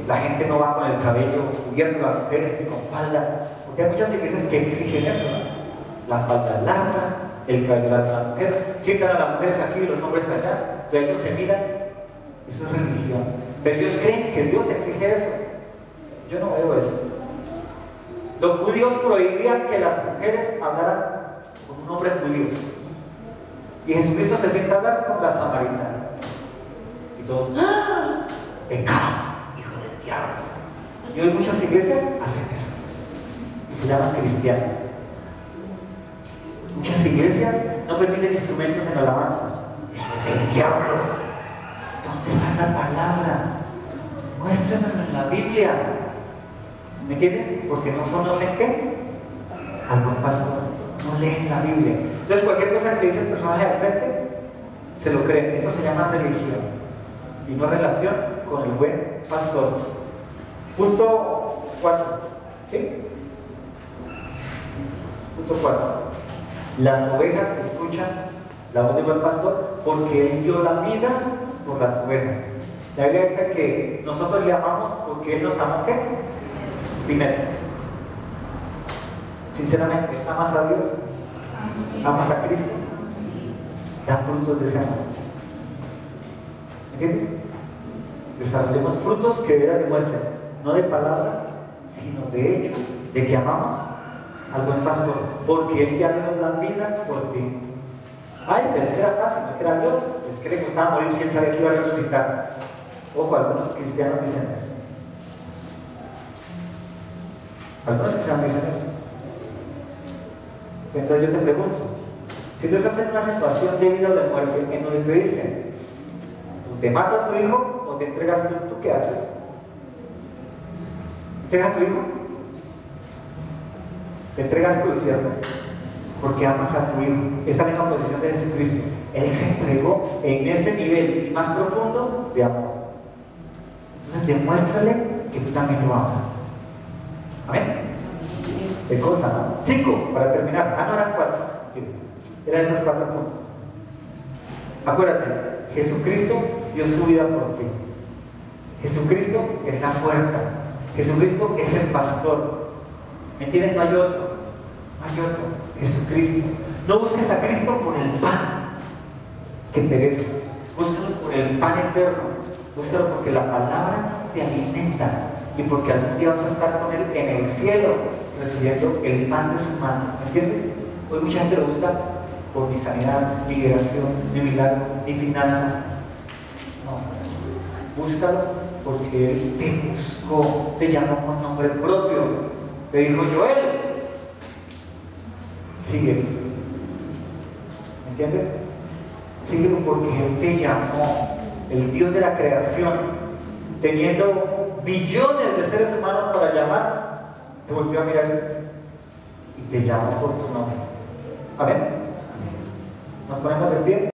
la gente no va con el cabello cubierto, las mujeres con falda. Porque hay muchas iglesias que exigen eso, ¿no? La falda larga, el cabello largo de la mujer, sientan a las mujeres aquí y los hombres allá, pero ellos se miran. Eso es religión. Pero ellos creen que Dios exige eso. Yo no veo eso. Los judíos prohibían que las mujeres hablaran con un hombre judío. Y Jesucristo se sienta a hablar con la samaritana. Y todos: ¡ah! Pecado, hijo del diablo. Y hoy muchas iglesias hacen eso. Y se llaman cristianas. Muchas iglesias no permiten instrumentos en la alabanza. Eso es el diablo. ¿Dónde está la palabra? Muéstrenmelo en la Biblia. ¿Me entienden? Porque no conocen ¿qué? Al buen pastor. No leen la Biblia. Entonces cualquier cosa que dice el personaje al frente, se lo creen. Eso se llama religión y no relación con el buen pastor. Punto 4. ¿Sí? Punto 4. Las ovejas escuchan la voz del buen pastor porque él dio la vida por las ovejas. La Biblia dice que nosotros le amamos porque él nos amó ¿qué? Primero. Sinceramente, ¿amas a Dios? ¿Amas a Cristo? Da frutos de ese amor. ¿Entiendes? Desarrollemos frutos que de veras demuestren, no de palabra, sino de hecho, de que amamos al buen pastor, porque él ya dio la vida por ti. Ay, pero es que era fácil, no que era Dios, es que le costaba morir si él sabía que iba a resucitar. Ojo, algunos cristianos dicen eso. Algunos cristianos dicen eso. Entonces yo te pregunto, Si tú estás en una situación de vida o de muerte en donde te dicen, te mato a tu hijo o te entregas tú, ¿tú qué haces? ¿Entregas a tu hijo? Te entregas tú, ¿cierto? Porque amas a tu hijo. Esa es la misma posición de Jesucristo. Él se entregó en ese nivel y más profundo de amor. Entonces demuéstrale que tú también lo amas. Amén. De cosa, ¿no? 5, para terminar. No eran 4. Eran esos 4 puntos. Acuérdate, Jesucristo dio su vida por ti. Jesucristo es la puerta. Jesucristo es el pastor. ¿Me entiendes? No hay otro. No hay otro. Jesucristo. No busques a Cristo por el pan que perece. Búscalo por el pan eterno. Búscalo porque la palabra te alimenta y porque algún día vas a estar con Él en el cielo recibiendo el pan de su mano. ¿Me entiendes? Hoy mucha gente lo busca por mi sanidad, mi liberación, mi milagro, mi finanza. No. Búscalo porque Él te buscó, te llamó con nombre propio. Te dijo: Joel, síguelo. ¿Me entiendes? Síguelo porque Él te llamó. El Dios de la creación, teniendo billones de seres humanos para llamar, te volvió a mirar y te llamó por tu nombre. Amén. Nos ponemos de pie.